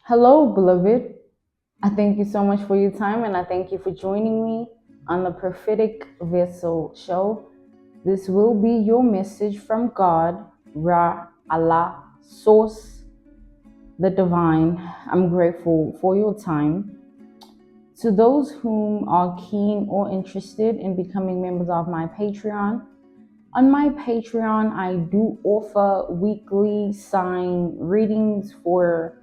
Hello, beloved. I thank you so much for your time and I thank you for joining me on the Prophetic Vessel show. This will be your message from God, Ra, Allah, Source, the Divine. I'm grateful for your time. To those whom are keen or interested in becoming members of my Patreon, on my Patreon, I do offer weekly sign readings for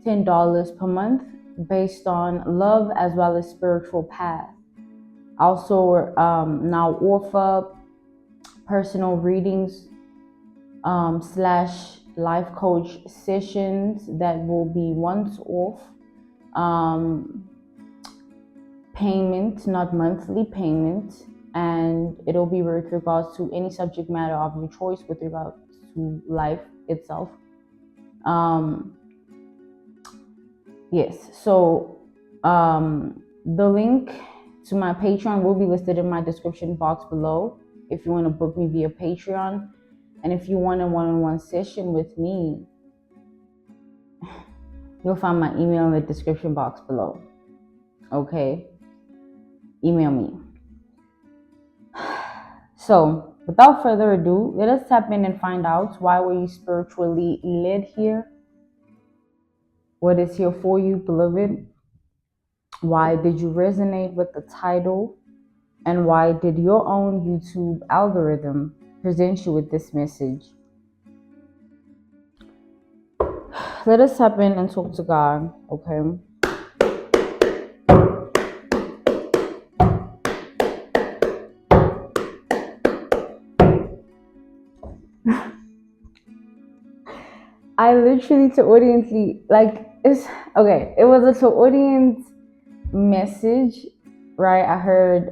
$10 per month based on love as well as spiritual path. I also now offer personal readings slash life coach sessions that will be once off payment, not monthly payment, and it'll be with regards to any subject matter of your choice with regards to life itself. Yes, so the link to my Patreon will be listed in my description box below if you want to book me via Patreon. And if you want a one-on-one session with me, you'll find my email in the description box below. Okay? Email me. So, without further ado, let us tap in and find out, why were you spiritually led here? What is here for you, beloved? Why did you resonate with the title? And why did your own YouTube algorithm present you with this message? Let us tap in and talk to God, okay? I literally to audience, like, it's okay. It was a to audience message, right? I heard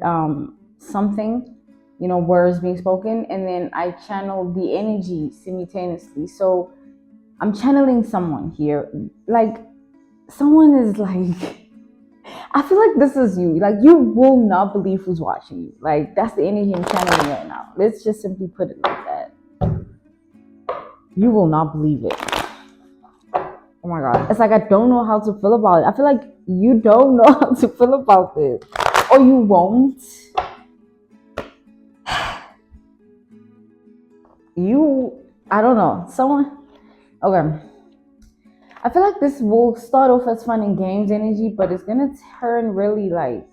something, words being spoken, and then I channeled the energy simultaneously. So I'm channeling someone here. Like, someone is like, I feel like this is you. Like, you will not believe who's watching you. Like, that's the energy I'm channeling right now. Let's just simply put it like that. You will not believe it. Oh my God. It's like, I don't know how to feel about it. I feel like you don't know how to feel about this. Or you won't. I don't know. Okay. I feel like this will start off as fun and games energy, but it's going to turn really like,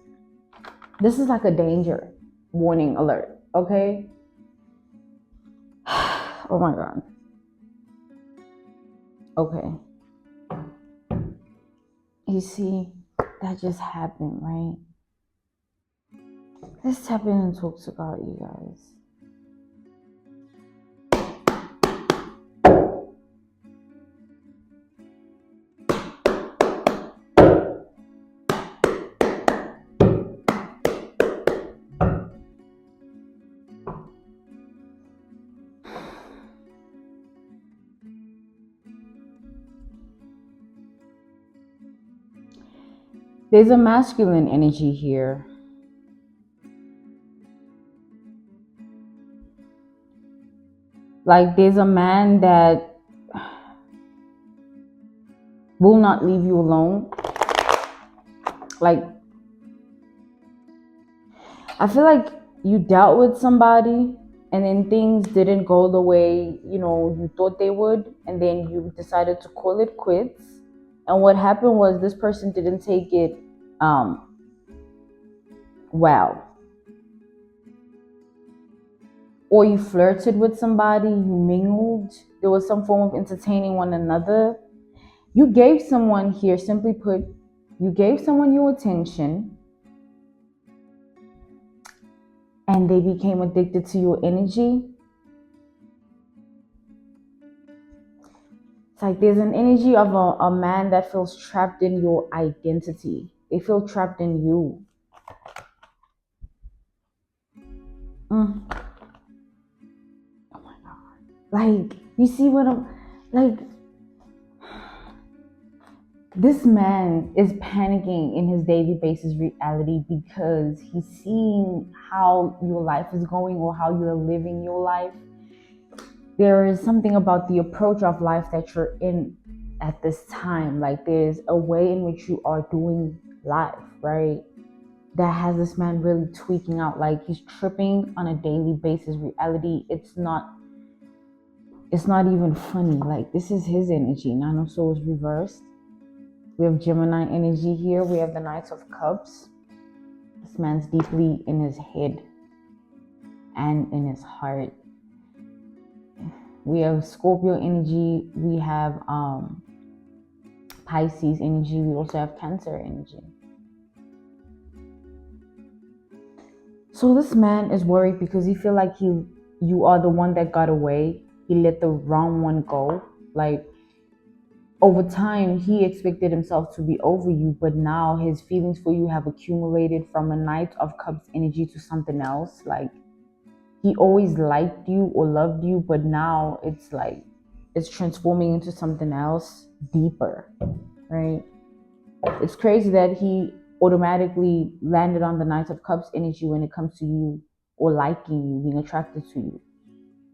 this is like a danger warning alert. Okay. Oh my God. Okay. You see, that just happened, right? Let's tap in and talk to God, you guys. There's a masculine energy here. Like, there's a man that will not leave you alone. Like, I feel like you dealt with somebody and then things didn't go the way, you thought they would. And then you decided to call it quits. And what happened was this person didn't take it well. Or you flirted with somebody, you mingled. There was some form of entertaining one another. You gave someone here, simply put, you gave someone your attention and they became addicted to your energy. It's like there's an energy of a man that feels trapped in your identity. They feel trapped in you. Oh my God. Like, you see what I'm like? This man is panicking in his daily basis reality because he's seeing how your life is going or how you're living your life. There is something about the approach of life that you're in at this time. Like there's a way in which you are doing life, right? That has this man really tweaking out. Like he's tripping on a daily basis. Reality, it's not even funny. Like this is his energy. Nine of Swords reversed. We have Gemini energy here. We have the Knight of Cups. This man's deeply in his head and in his heart. We have Scorpio energy. We have Pisces energy. We also have Cancer energy. So this man is worried because he feel like you are the one that got away. He let the wrong one go. Like over time, he expected himself to be over you, but now his feelings for you have accumulated from a Knight of Cups energy to something else. Like he always liked you or loved you, but now it's like it's transforming into something else deeper, right? It's crazy that he automatically landed on the Knight of Cups energy when it comes to you or liking you, being attracted to you.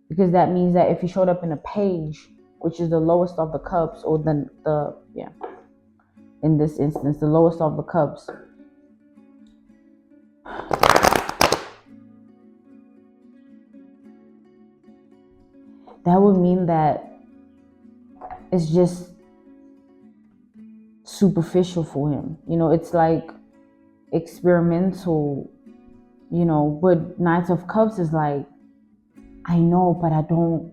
Because that means that if he showed up in a page, which is the lowest of the cups, or in this instance, the lowest of the cups, that would mean that it's just superficial for him. You know, it's like experimental, you know, but Knight of Cups is like, I know, but I don't.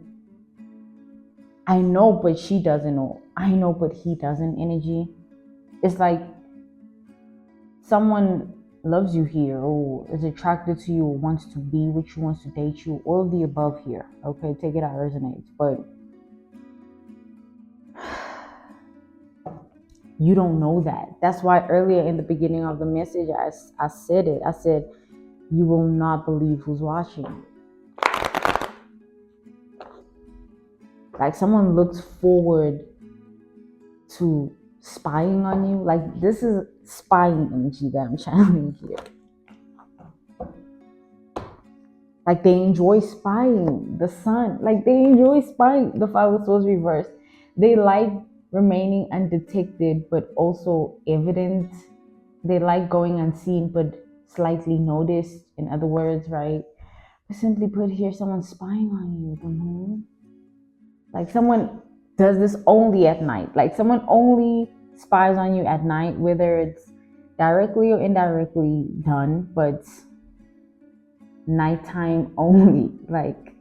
I know, but she doesn't know. I know, but he doesn't energy. It's like someone loves you here or is attracted to you or wants to be with you, wants to date you, all of the above here. Okay, take it how it resonates. But you don't know that. That's why earlier in the beginning of the message, I said it. I said, you will not believe who's watching. Like someone looks forward to spying on you. Like this is spying energy that I'm channeling here. Like they enjoy spying. The Sun, like they enjoy spying. The Five of Swords reversed. They like remaining undetected, but also evident. They like going unseen, but slightly noticed. In other words, right? But simply put, here, someone's spying on you. The Moon. Like someone does this only at night. Like someone only spies on you at night, whether it's directly or indirectly done, but nighttime only. Like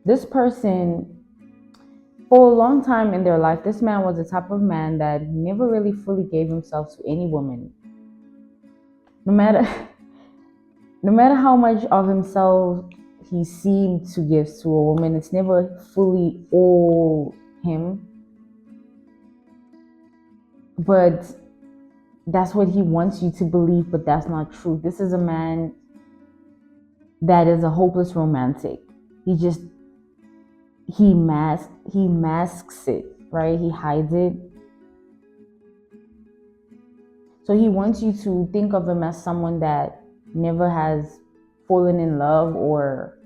this person, for a long time in their life, this man was the type of man that never really fully gave himself to any woman. No matter how much of himself he seemed to give to a woman, it's never fully all him. But that's what he wants you to believe, but that's not true. This is a man that is a hopeless romantic. He masks it, right? He hides it. So he wants you to think of him as someone that never has fallen in love, or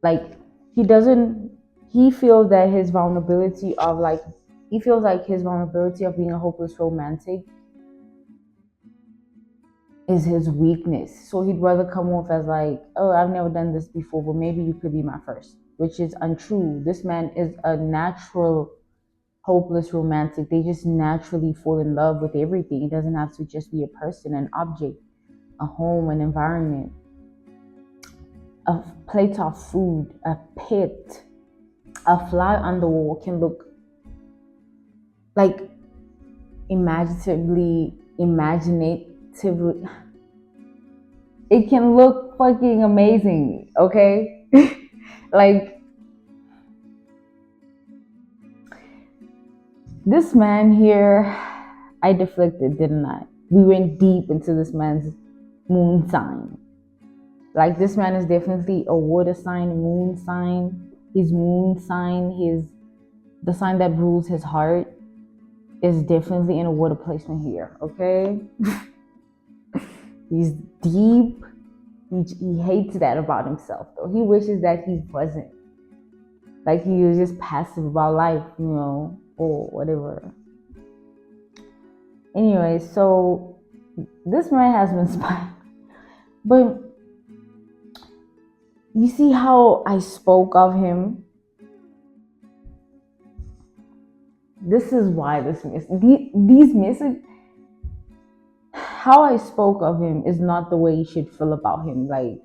like he feels that his vulnerability of being a hopeless romantic is his weakness. So he'd rather come off as like, oh, I've never done this before, but maybe you could be my first, which is untrue. This man is a natural hopeless romantic. They just naturally fall in love with everything. It doesn't have to just be a person, an object, a home, an environment, a plate of food, a pet, a fly on the wall can look like imaginatively, it can look fucking amazing, okay? Like this man here, I deflected, didn't I? We went deep into this man's moon sign. Like this man is definitely a water sign, moon sign. His moon sign, the sign that rules his heart, is definitely in a water placement here, okay? He's deep. He hates that about himself, though. He wishes that he wasn't. Like he was just passive about life, or whatever. Anyway, so this man has been spying. But you see how I spoke of him? This is why these messages, how I spoke of him is not the way you should feel about him. Like,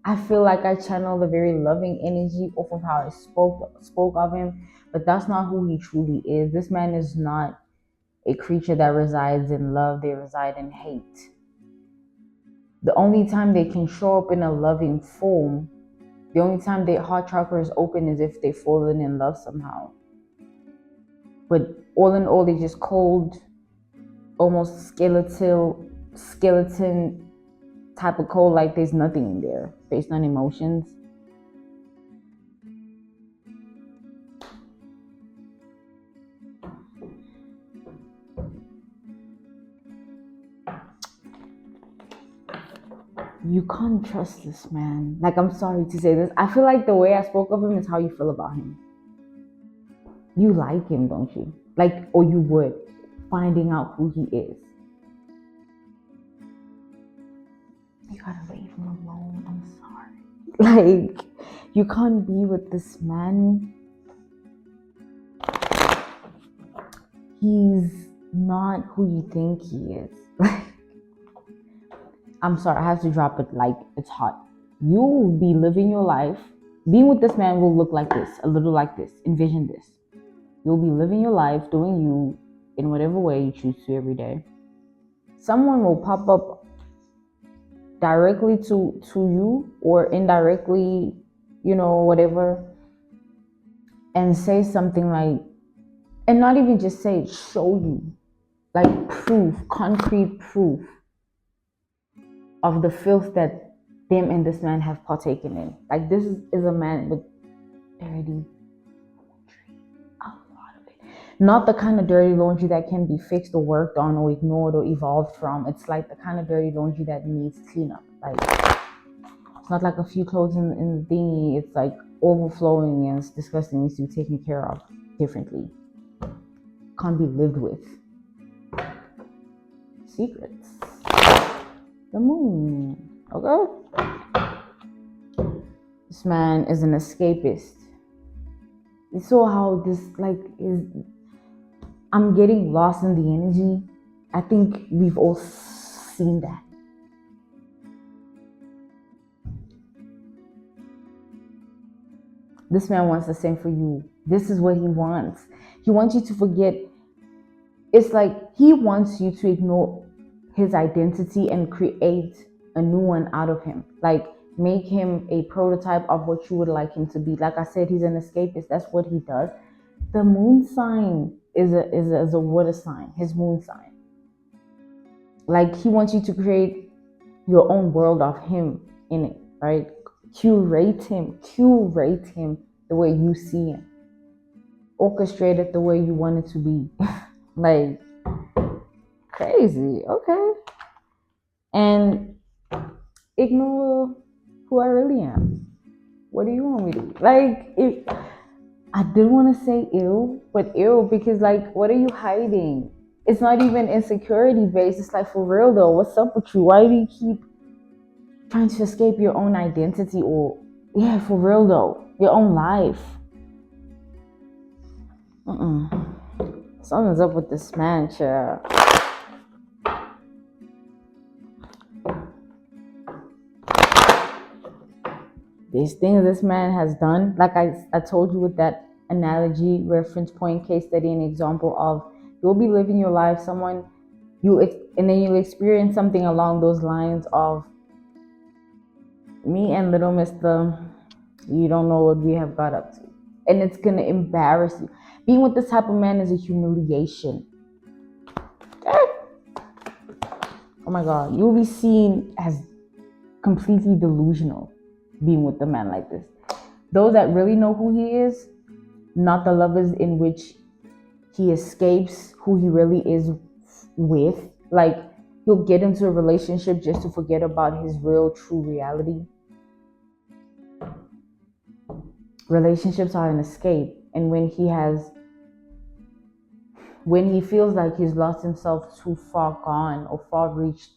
I feel like I channeled a very loving energy off of how I spoke of him, but that's not who he truly is. This man is not a creature that resides in love. They reside in hate. The only time they can show up in a loving form, the only time their heart chakra is open is if they've fallen in love somehow. But all in all, they're just cold, almost skeleton type of cold, like there's nothing in there based on emotions. You can't trust this man. Like, I'm sorry to say this. I feel like the way I spoke of him is how you feel about him. You like him, don't you? Like, or you would, finding out who he is. You gotta leave him alone. I'm sorry. Like, you can't be with this man. He's not who you think he is. I'm sorry, I have to drop it like it's hot. You will be living your life. Being with this man will look like this, a little like this. Envision this. You'll be living your life, doing you in whatever way you choose to every day. Someone will pop up directly to you or indirectly, whatever, and say something like, and not even just say it, show you, like proof, concrete proof of the filth that them and this man have partaken in. Like, this is a man with dirty laundry, a lot of it. Not the kind of dirty laundry that can be fixed or worked on or ignored or evolved from. It's like the kind of dirty laundry that needs cleanup. Like, it's not like a few clothes in the thingy. It's like overflowing and it's disgusting. Needs to be taken care of differently. Can't be lived with. Secrets. The moon. Okay? This man is an escapist. You saw how this is. I'm getting lost in the energy. I think we've all seen that. This man wants the same for you. This is what he wants. He wants you to forget. It's like he wants you to ignore his identity and create a new one out of him. Like, make him a prototype of what you would like him to be. Like I said, he's an escapist. That's what he does. The moon sign is a water sign. His moon sign. Like, he wants you to create your own world of him in it, right? Curate him the way you see him. Orchestrate it the way you want it to be. Like, crazy. Okay. And ignore who I really am. What do you want me to do? Like, I didn't want to say ill, but ill because, like, what are you hiding? It's not even insecurity based. It's like, for real though, what's up with you? Why do you keep trying to escape your own identity? Or, yeah, for real though, your own life? Something's up with this man, child. These things this man has done, like I told you with that analogy, reference point, case study, and example of, you'll be living your life, and then you'll experience something along those lines of, me and little mister, you don't know what we have got up to. And it's gonna embarrass you. Being with this type of man is a humiliation. Okay? Oh my God, you'll be seen as completely delusional being with a man like this. Those that really know who he is, not the lovers in which he escapes who he really is with. Like, He'll get into a relationship just to forget about his real, true reality. Relationships are an escape. And when he feels like he's lost himself too far gone or far reached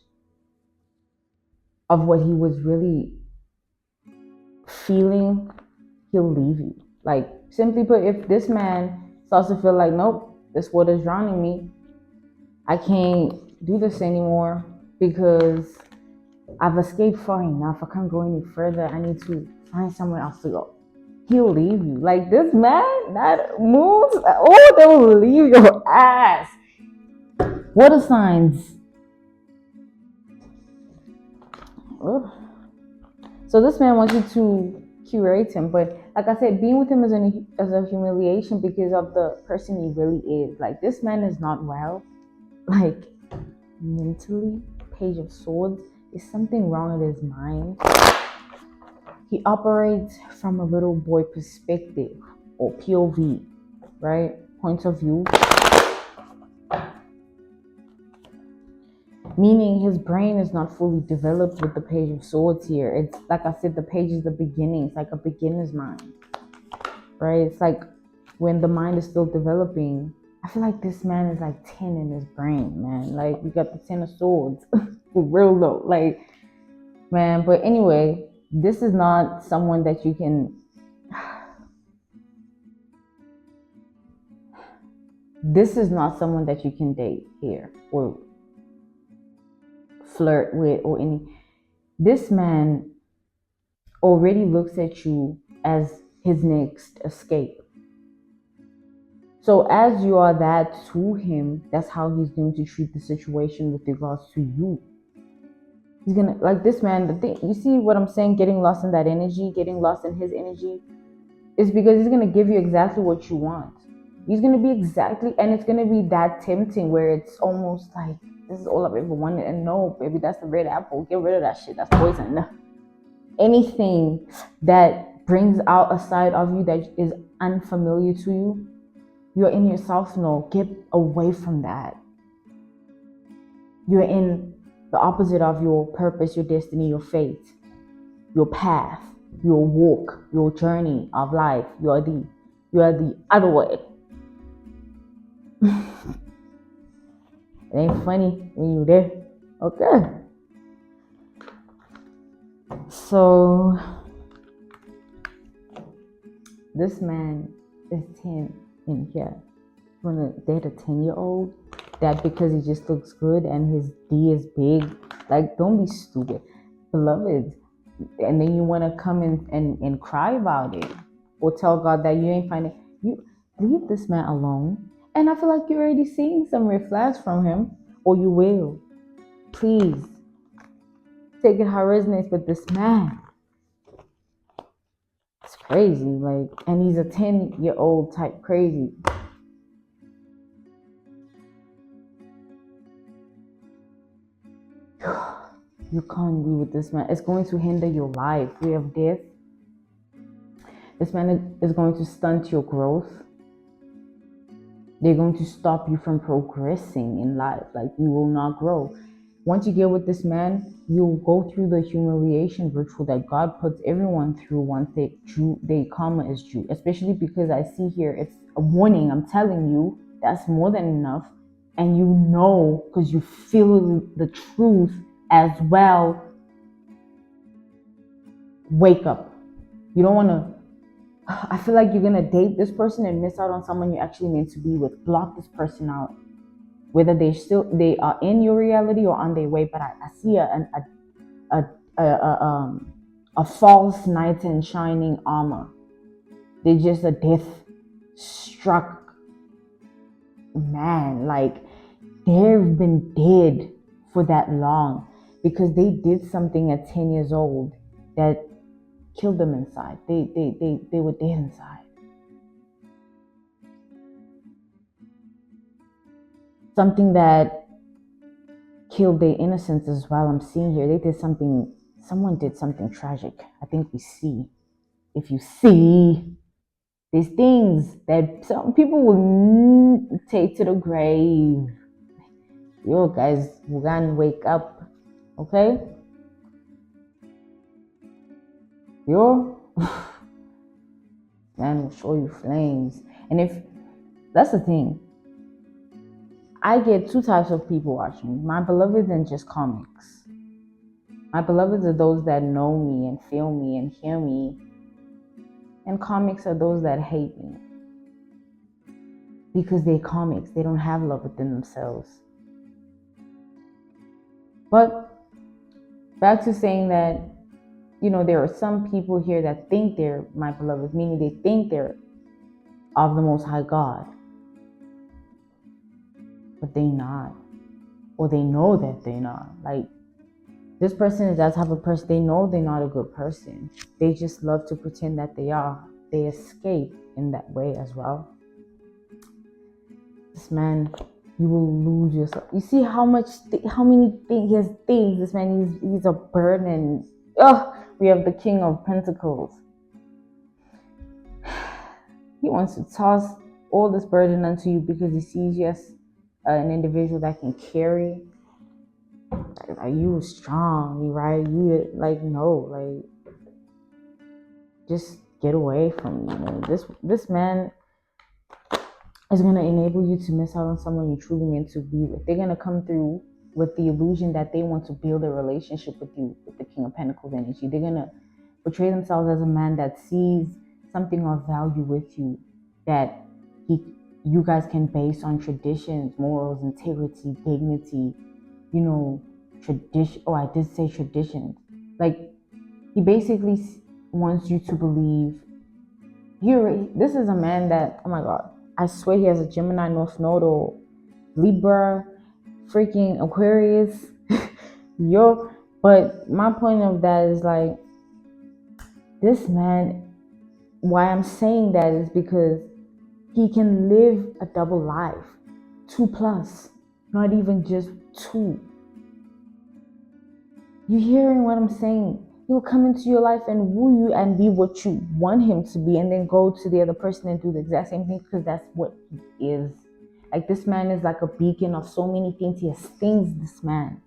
of what he was really feeling, he'll leave you. Like, simply put, if this man starts to feel like, nope, this water's drowning me, I can't do this anymore because I've escaped far enough, I can't go any further, I need to find somewhere else to go, he'll leave you. Like, this man that moves, oh, they'll leave your ass. Water signs. Oh. So this man wants you to curate him, but like I said, being with him is a humiliation because of the person he really is. Like, this man is not well, like, mentally. Page of Swords, is something wrong with his mind. He operates from a little boy perspective, or POV, right? Point of view. Meaning his brain is not fully developed with the Page of Swords here. It's like I said, the page is the beginning. It's like a beginner's mind, right? It's like when the mind is still developing. I feel like this man is like 10 in his brain, man. Like, we got the 10 of Swords. For real though. Like, man, but anyway, this is not someone that you can... This is not someone that you can date here or flirt with or any. This man already looks at you as his next escape. So as you are that to him, that's how he's going to treat the situation with regards to you. He's gonna, like, this man, the thing, you see what I'm saying, getting lost in that energy, getting lost in his energy, is because he's gonna give you exactly what you want. He's gonna be exactly, and it's gonna be that tempting where it's almost like, this is all I've ever wanted, and no, baby, that's the red apple. Get rid of that shit. That's poison. Anything that brings out a side of you that is unfamiliar to you, you're in yourself. No, get away from that. You're in the opposite of your purpose, your destiny, your fate, your path, your walk, your journey of life. You are the other way. It ain't funny when you're there. Okay. So this man is 10 in here. You wanna date a 10-year-old? That because he just looks good and his D is big? Like, don't be stupid, beloved. And then you wanna come and cry about it or tell God that you ain't finding. You leave this man alone. And I feel like you're already seeing some red flags from him, or you will. Please take it how it resonates with this man. It's crazy, like, and he's a 10-year-old type crazy. You can't be with this man. It's going to hinder your life. We have death. This man is going to stunt your growth. They're going to stop you from progressing in life. Like, you will not grow. Once you get with this man, you'll go through the humiliation ritual that God puts everyone through once their karma is due. Especially because I see here, it's a warning. I'm telling you, that's more than enough. And you know, because you feel the truth as well. Wake up. You don't want to... I feel like you're going to date this person and miss out on someone you're actually meant to be with. Block this person out. Whether they are in your reality or on their way, but I see a false knight in shining armor. They're just a death struck man. Like, they've been dead for that long because they did something at 10 years old that killed them inside. They were dead inside. Something that killed their innocence as well. I'm seeing here, someone did something tragic. I think we see. If you see, these things that some people will take to the grave. Yo, guys, we're gonna wake up, okay? Yo, man will show you flames. And if that's the thing, I get two types of people watching me. My beloveds and just comics. My beloveds are those that know me and feel me and hear me. And comics are those that hate me. Because they're comics. They don't have love within themselves. But back to saying that, there are some people here that think they're my beloveds, meaning they think they're of the Most High God. But they're not. Or they know that they're not. Like, this person is that type of person. They know they're not a good person. They just love to pretend that they are. They escape in that way as well. This man, you will lose yourself. You see how many things he has things. This man, he's a burden. We have the King of Pentacles. He wants to toss all this burden onto you because he sees you as an individual that can carry. Like, you strong, right? You no, just get away from me. This man is gonna enable you to miss out on someone you truly meant to be with. They're gonna come through with the illusion that they want to build a relationship with you, with the King of Pentacles energy. They're gonna portray themselves as a man that sees something of value with you, that you guys can base on traditions, morals, integrity, dignity, tradition. Oh, I did say traditions. Like, he basically wants you to believe. This is a man that, oh my God, I swear he has a Gemini North Node or Libra, freaking Aquarius. But my point of that is like, this man, why I'm saying that is because he can live a double life, 2+, not even just 2. You hearing what I'm saying? He'll come into your life and woo you and be what you want him to be, and then go to the other person and do the exact same thing because that's what he is. Like, this man is like a beacon of so many things. He has things, this man.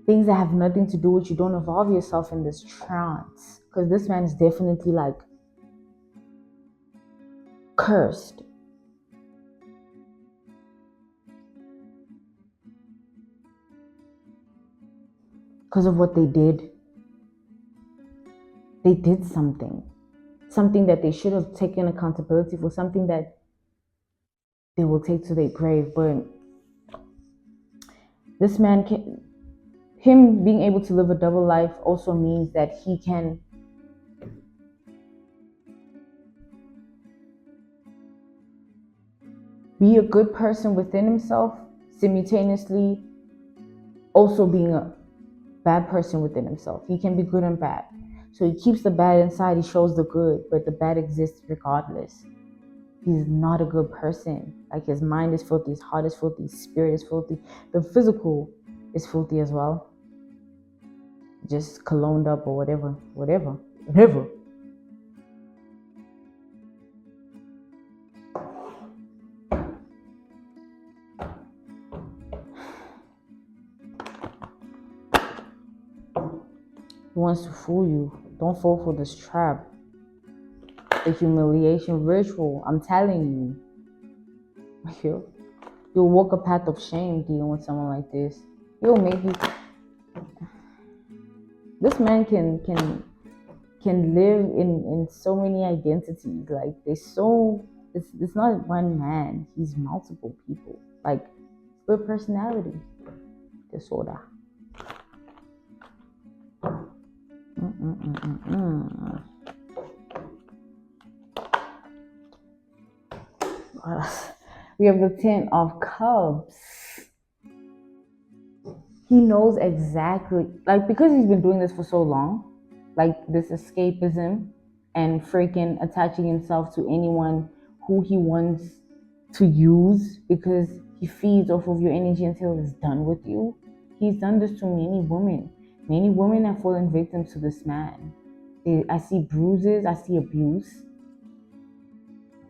Things that have nothing to do with you. Don't involve yourself in this trance because this man is definitely like cursed. Because of what they did. They did something that they should have taken accountability for, something that they will take to their grave. But this man, him being able to live a double life also means that he can be a good person within himself, simultaneously also being a bad person within himself. He can be good and bad. So he keeps the bad inside, he shows the good, but the bad exists regardless. He's not a good person. Like, his mind is filthy, his heart is filthy, his spirit is filthy. The physical is filthy as well. Just cologned up or whatever. He wants to fool you. Don't fall for this trap. The humiliation ritual, I'm telling you. You'll walk a path of shame dealing with someone like this. He'll make you. This man can live in so many identities. Like, it's not one man. He's multiple people. Like, split personality disorder. We have the 10 of Cups. He knows exactly, like, because he's been doing this for so long, like this escapism and freaking attaching himself to anyone who he wants to use because he feeds off of your energy until it's done with you. He's done this to many women. Many women have fallen victim to this man. I see bruises, I see abuse,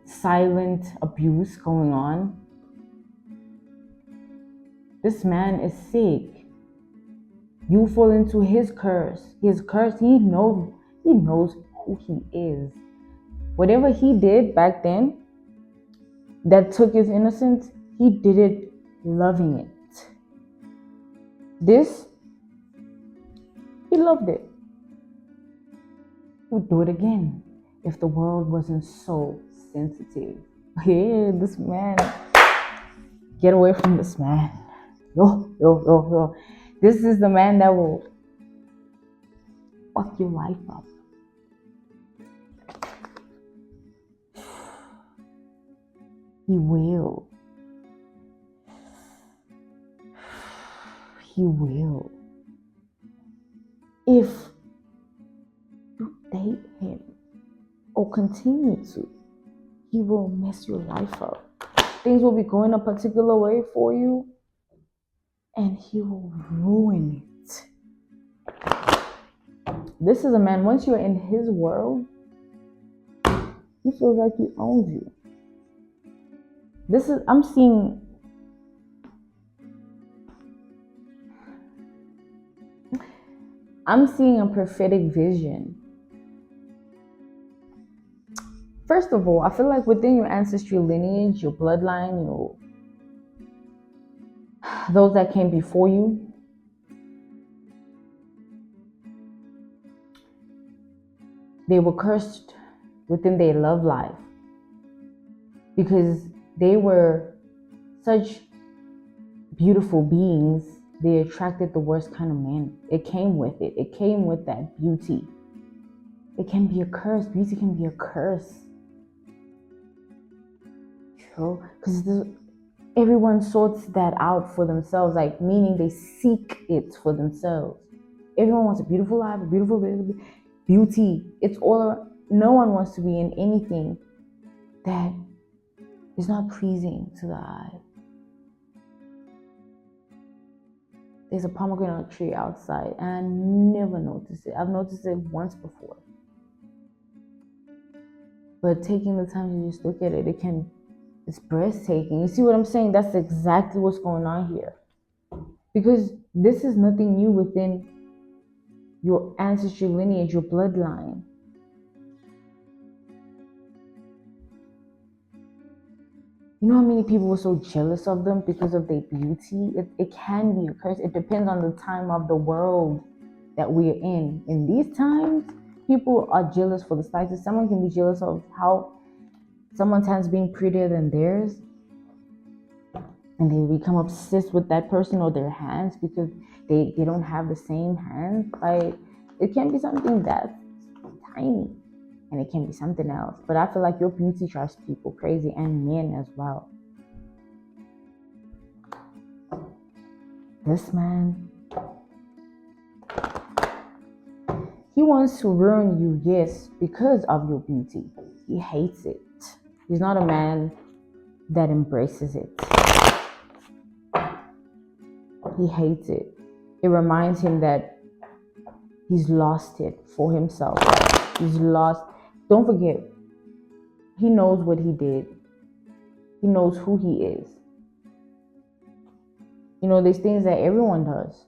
silent abuse going on. This man is sick. You fall into his curse. His curse, he knows who he is. Whatever he did back then that took his innocence, he did it loving it. This, he loved it. He would do it again if the world wasn't so sensitive. Yeah, this man. Get away from this man. Yo. This is the man that will fuck your life up. He will. He will. If you date him or continue to, he will mess your life up. Things will be going a particular way for you, and he will ruin it. This is a man, once you're in his world, he feels like he owns you. I'm seeing a prophetic vision. First of all, I feel like within your ancestral lineage, your bloodline, those that came before you, they were cursed within their love life because they were such beautiful beings. They attracted the worst kind of men. It came with it. It came with that beauty. It can be a curse. Beauty can be a curse. Because everyone sorts that out for themselves, like meaning they seek it for themselves. Everyone wants a beautiful life, a beautiful beauty. It's all. No one wants to be in anything that is not pleasing to the eye. There's a pomegranate tree outside, and I never noticed it. I've noticed it once before, but taking the time to just look at it, it's breathtaking. You see what I'm saying? That's exactly what's going on here. Because this is nothing new within your ancestral lineage, your bloodline. You know how many people were so jealous of them because of their beauty? It can be a curse. It depends on the time of the world that we're in. In these times, people are jealous for the slightest. Someone can be jealous of how someone's hands being prettier than theirs, and they become obsessed with that person or their hands because they don't have the same hands. Like, it can be something that's tiny, and it can be something else. But I feel like your beauty drives people crazy, and men as well. This man, he wants to ruin you, yes, because of your beauty. He hates it. He's not a man that embraces it. He hates it. It reminds him that he's lost it for himself. He's lost. Don't forget, he knows what he did. He knows who he is. You know, there's things that everyone does,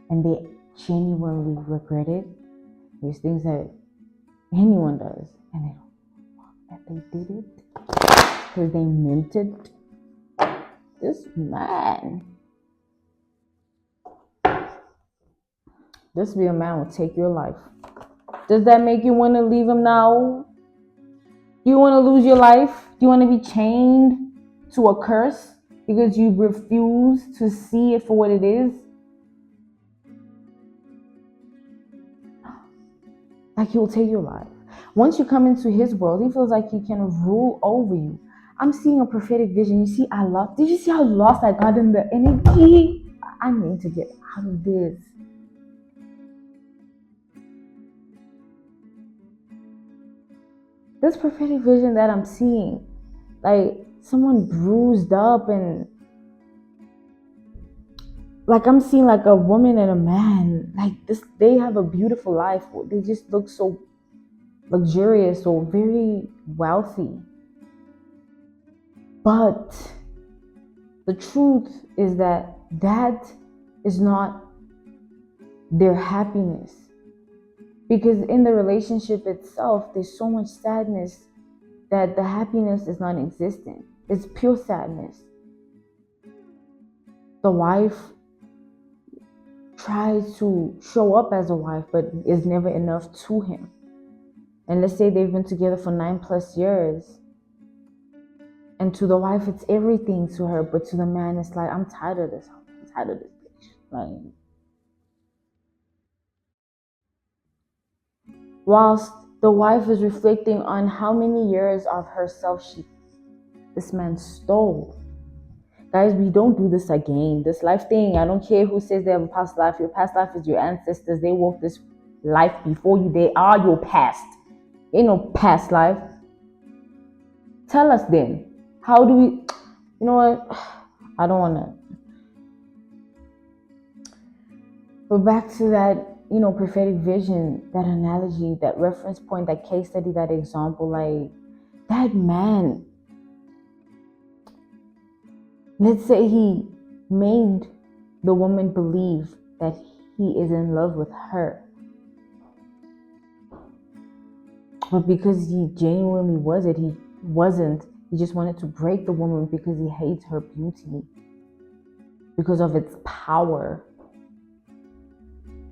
and they genuinely regret it. There's things that anyone does, and they don't know that they did it because they meant it. This man, this real man will take your life. Does that make you want to leave him now? Do you want to lose your life? Do you want to be chained to a curse because you refuse to see it for what it is? Like, he will take your life. Once you come into his world, he feels like he can rule over you. I'm seeing a prophetic vision. You see, did you see how lost I got in the energy? I need to get out of this. This prophetic vision that I'm seeing, like someone bruised up, and like I'm seeing like a woman and a man, like this, they have a beautiful life. They just look so luxurious or very wealthy. But The truth is that is not their happiness. Because in the relationship itself, there's so much sadness that the happiness is non-existent. It's pure sadness. The wife tries to show up as a wife, but is never enough to him. And let's say they've been together for 9+ years. And to the wife, it's everything to her. But to the man, it's like, I'm tired of this. I'm tired of this bitch. Like, whilst the wife is reflecting on how many years of herself this man stole. Guys, we don't do this again. This life thing, I don't care who says they have a past life. Your past life is your ancestors. They walked this life before you. They are your past. Ain't no past life. Tell us then. How do we, you know what? I don't want to. But back to that, prophetic vision, that analogy, that reference point, that case study, that example, like that man, let's say he made the woman believe that he is in love with her. But because he genuinely wasn't. He just wanted to break the woman because he hates her beauty, because of its power.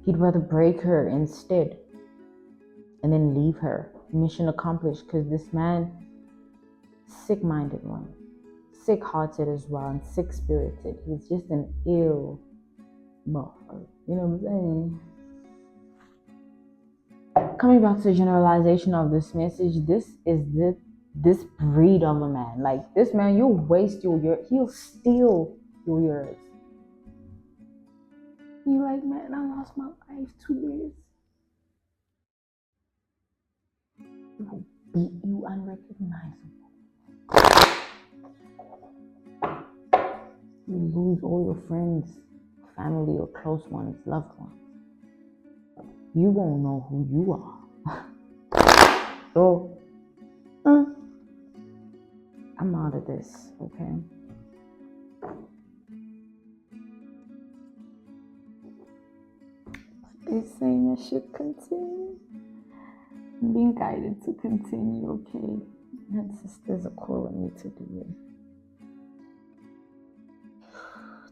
He'd rather break her instead and then leave her. Mission accomplished, because this man, sick-minded one, sick-hearted as well, and sick-spirited. He's just an ill motherfucker. You know what I'm saying? Coming back to the generalization of this message, this breed of a man. Like, this man, you'll waste your years. He'll steal your years. You're like, man, I lost my life 2 years. He will beat you unrecognizable. You lose all your friends, family, or close ones, loved ones. You won't know who you are. So, I'm out of this, okay? They're saying I should continue. I'm being guided to continue, okay? Ancestors are calling me to do it.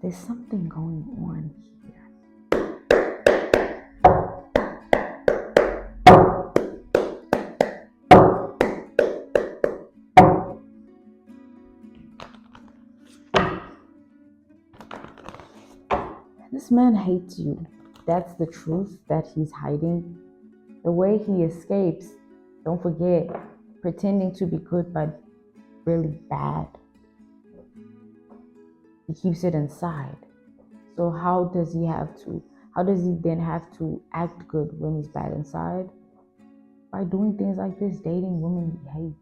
There's something going on here. This man hates you. That's the truth that he's hiding. The way he escapes, don't forget, pretending to be good but really bad. He keeps it inside. So how does he then have to act good when he's bad inside? By doing things like this, dating women he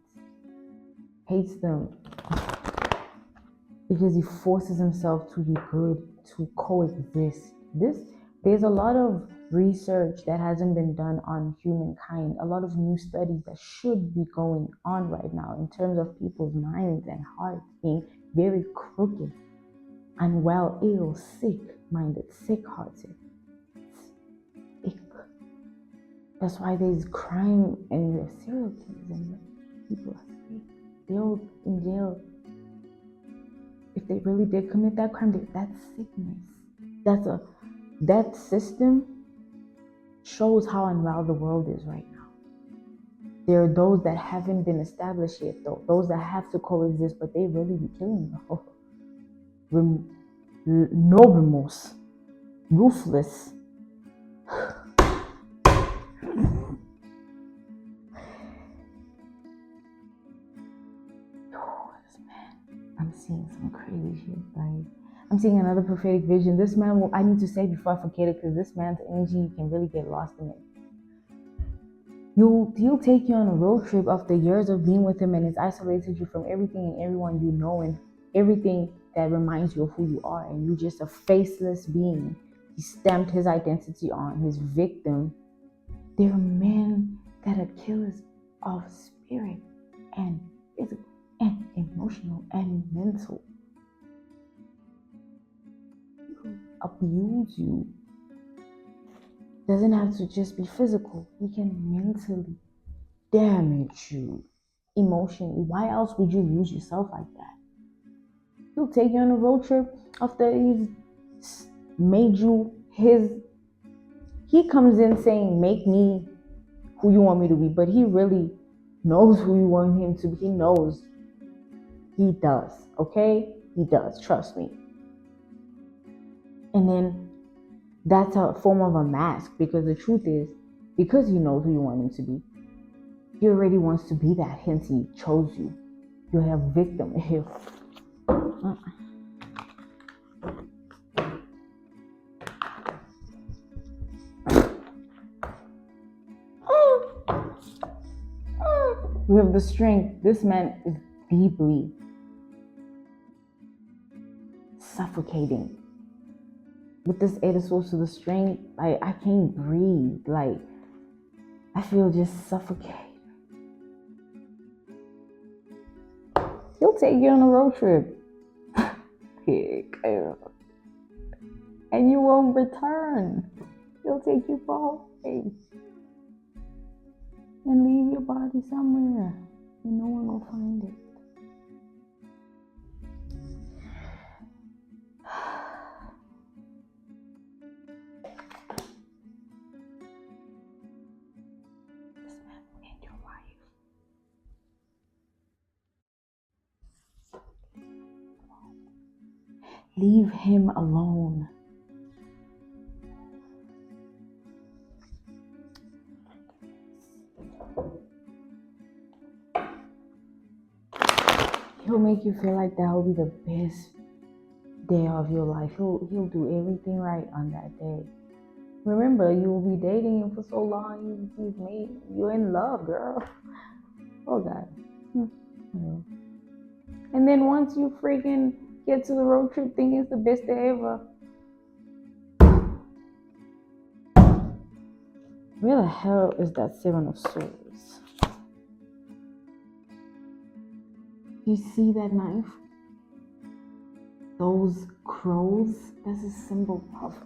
hates them. Because he forces himself to be good, to coexist. There's a lot of research that hasn't been done on humankind, a lot of new studies that should be going on right now in terms of people's minds and hearts being very crooked, unwell, ill, sick-minded, sick-hearted. Ick. That's why there's crime and there's serial killers and people are sick. They're all in jail. If they really did commit that crime, that's sickness. That system shows how unwell the world is right now. There are those that haven't been established yet, though. Those that have to coexist, but they really be killing them. No remorse. Ruthless. I'm seeing some crazy shit. Like, I'm seeing another prophetic vision. This man, I need to say before I forget it, because this man's energy, you can really get lost in it. He'll take you on a road trip after years of being with him, and it's isolated you from everything and everyone you know, and everything that reminds you of who you are, and you're just a faceless being. He stamped his identity on his victim. There are men that are killers of spirit and physical and emotional and mental. abuse you. Doesn't have to just be physical. He can mentally damage you emotionally. Why else would you lose yourself like that? He'll take you on a road trip after he's made you his. He comes in saying, make me who you want me to be, but he really knows who you want him to be. He knows. He does, okay? He does, trust me. And then that's a form of a mask, because the truth is, because he knows who you want him to be, he already wants to be that, hence he chose you. You have victim here. We have the strength. This man is deeply suffocating. With this Eight of Swords to the strength, I can't breathe. Like, I feel just suffocated. He'll take you on a road trip. And you won't return. He'll take you far away. And leave your body somewhere. And no one will find it. This man will end your life. Leave him alone. He'll make you feel like that will be the best day of your life. He'll do everything right on that day. Remember, you will be dating him for so long. You're in love, girl. Oh God. And then once you freaking get to the road trip thing, it's the best day ever. Where the hell is that Seven of Swords? You see that knife? Those crows? That's a symbol of.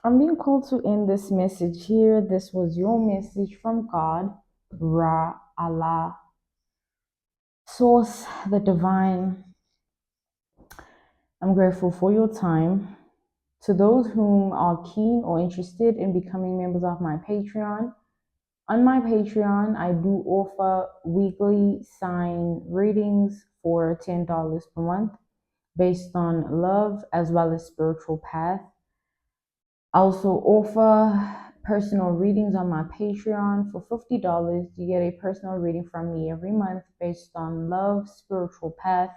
I'm being called to end this message here. This was your message from God, Ra, Allah, Source, the Divine. I'm grateful for your time. To those whom are keen or interested in becoming members of my Patreon, on my Patreon, I do offer weekly sign readings for $10 per month based on love as well as spiritual path. I also offer personal readings on my Patreon for $50. You get a personal reading from me every month based on love, spiritual path,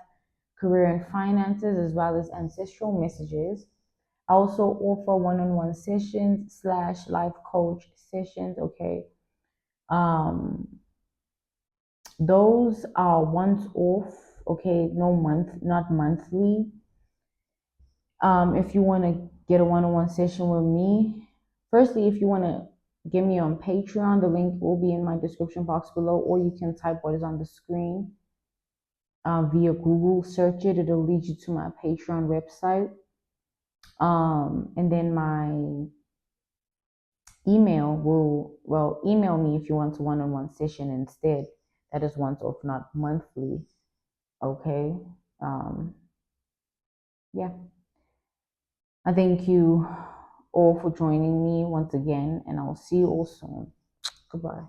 career and finances, as well as ancestral messages. I also offer one-on-one sessions / life coach sessions, okay? Those are once off, okay? Not monthly. If you want to get a one-on-one session with me, firstly, if you want to get me on Patreon, the link will be in my description box below, or you can type what is on the screen via Google. Search it. It'll lead you to my Patreon website. And then my email email me if you want a one-on-one session instead. That is once off, not monthly. Okay. Yeah. I thank you all for joining me once again, and I'll see you all soon. Goodbye.